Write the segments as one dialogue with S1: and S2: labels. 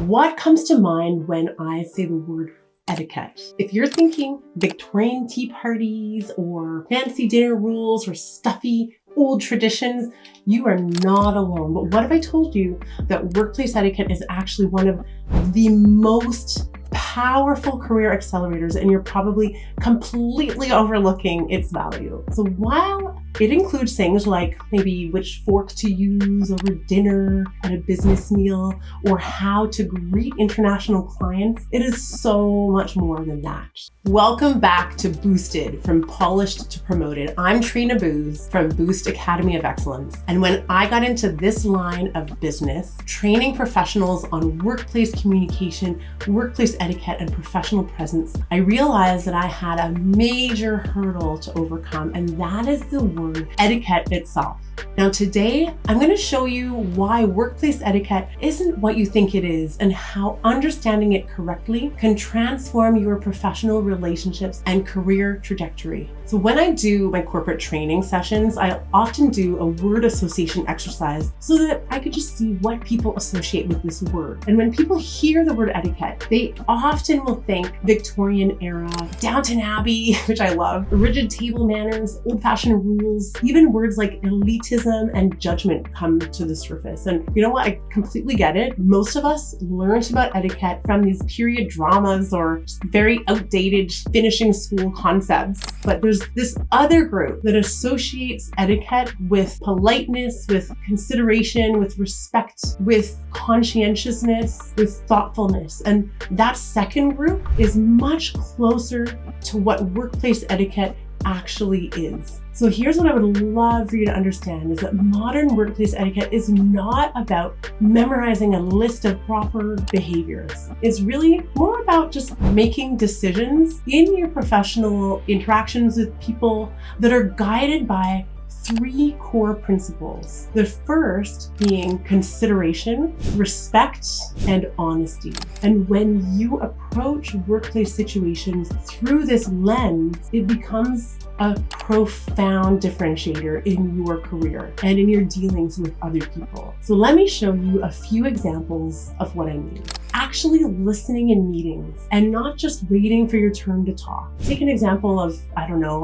S1: What comes to mind when I say the word etiquette? If you're thinking Victorian tea parties or fancy dinner rules or stuffy old traditions, you are not alone. But what if I told you that workplace etiquette is actually one of the most powerful career accelerators, and you're probably completely overlooking its value? So while it includes things like maybe which fork to use over dinner at a business meal or how to greet international clients, it is so much more than that. Welcome back to Boosted, from Polished to Promoted. I'm Trina Boos from Boost Academy of Excellence. And when I got into this line of business, training professionals on workplace communication, workplace etiquette, and professional presence, I realized that I had a major hurdle to overcome, and that is the word etiquette itself. Now today, I'm going to show you why workplace etiquette isn't what you think it is and how understanding it correctly can transform your professional relationships and career trajectory. So when I do my corporate training sessions, I often do a word association exercise so that I could just see what people associate with this word. And when people hear the word etiquette, they often will think Victorian era, Downton Abbey, which I love, rigid table manners, old-fashioned rules, even words like elitism and judgment come to the surface. And you know what? I completely get it. Most of us learned about etiquette from these period dramas or just very outdated finishing school concepts. But there's this other group that associates etiquette with politeness, with consideration, with respect, with conscientiousness, with thoughtfulness. And that second group is much closer to what workplace etiquette actually is. So here's what I would love for you to understand is that modern workplace etiquette is not about memorizing a list of proper behaviors. It's really more about just making decisions in your professional interactions with people that are guided by three core principles. The first being consideration, respect, and honesty. And when you approach workplace situations through this lens, it becomes a profound differentiator in your career and in your dealings with other people. So let me show you a few examples of what I mean. Actually listening in meetings and not just waiting for your turn to talk. Take an example of,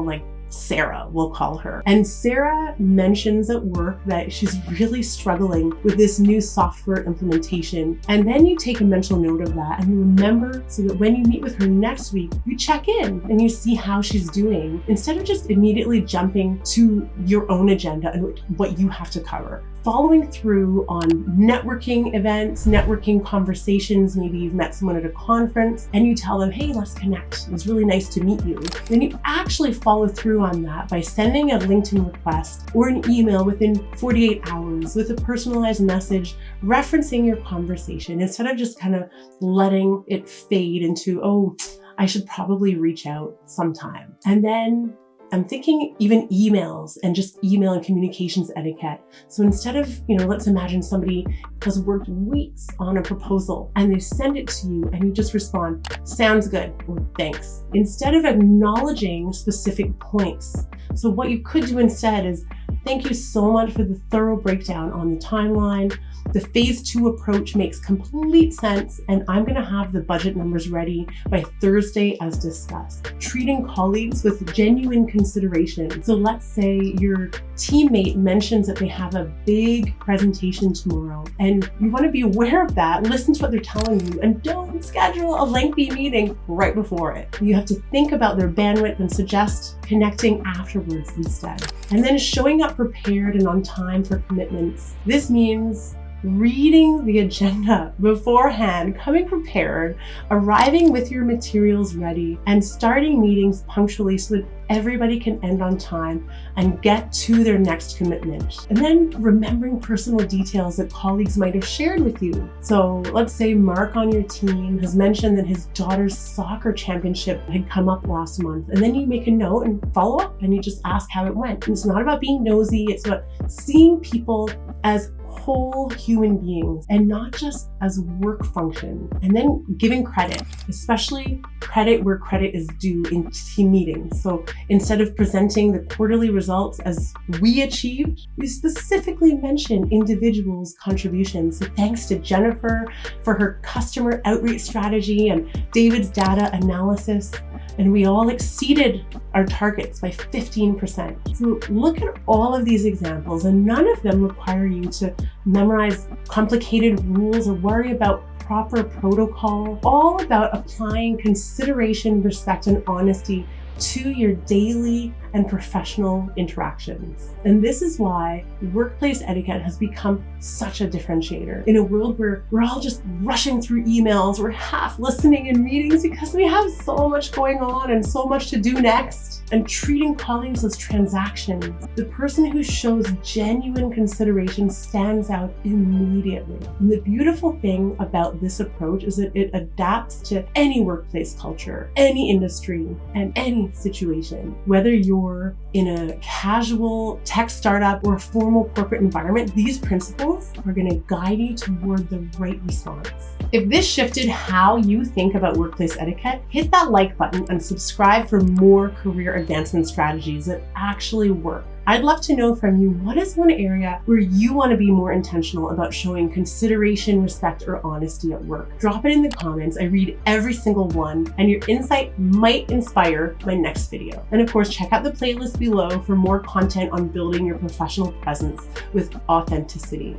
S1: like Sarah, we'll call her. And Sarah mentions at work that she's really struggling with this new software implementation. And then you take a mental note of that and you remember so that when you meet with her next week, you check in and you see how she's doing instead of just immediately jumping to your own agenda and what you have to cover. Following through on networking events, networking conversations, maybe you've met someone at a conference and you tell them, hey, let's connect. It was really nice to meet you. Then you actually follow through on that by sending a LinkedIn request or an email within 48 hours with a personalized message referencing your conversation instead of just kind of letting it fade into, oh, I should probably reach out sometime. And then I'm thinking even emails and just email and communications etiquette. So instead of, let's imagine somebody has worked weeks on a proposal and they send it to you and you just respond, sounds good, or thanks, instead of acknowledging specific points. So what you could do instead is, thank you so much for the thorough breakdown on the timeline. The phase 2 approach makes complete sense, and I'm going to have the budget numbers ready by Thursday as discussed. Treating colleagues with genuine consideration. So let's say your teammate mentions that they have a big presentation tomorrow, and you want to be aware of that. Listen to what they're telling you, and don't schedule a lengthy meeting right before it. You have to think about their bandwidth and suggest connecting afterwards instead. And then showing up prepared and on time for commitments. This means reading the agenda beforehand, coming prepared, arriving with your materials ready, and starting meetings punctually so that everybody can end on time and get to their next commitment. And then remembering personal details that colleagues might have shared with you. So let's say Mark on your team has mentioned that his daughter's soccer championship had come up last month. And then you make a note and follow up and you just ask how it went. And it's not about being nosy, it's about seeing people as whole human beings and not just as work function. And then giving credit, especially credit where credit is due in team meetings. So instead of presenting the quarterly results as we achieved, we specifically mention individuals' contributions. So thanks to Jennifer for her customer outreach strategy and David's data analysis. And we all exceeded our targets by 15%. So look at all of these examples, and none of them require you to memorize complicated rules or worry about proper protocol. All about applying consideration, respect, and honesty to your daily and professional interactions. And this is why workplace etiquette has become such a differentiator in a world where we're all just rushing through emails, we're half listening in meetings because we have so much going on and so much to do next. And treating colleagues as transactions, the person who shows genuine consideration stands out immediately. And the beautiful thing about this approach is that it adapts to any workplace culture, any industry, and any situation. Whether you're in a casual tech startup or a formal corporate environment, these principles are going to guide you toward the right response. If this shifted how you think about workplace etiquette, hit that like button and subscribe for more career advancement strategies that actually work. I'd love to know from you, what is one area where you want to be more intentional about showing consideration, respect, or honesty at work? Drop it in the comments. I read every single one, and your insight might inspire my next video. And of course, check out the playlist below for more content on building your professional presence with authenticity.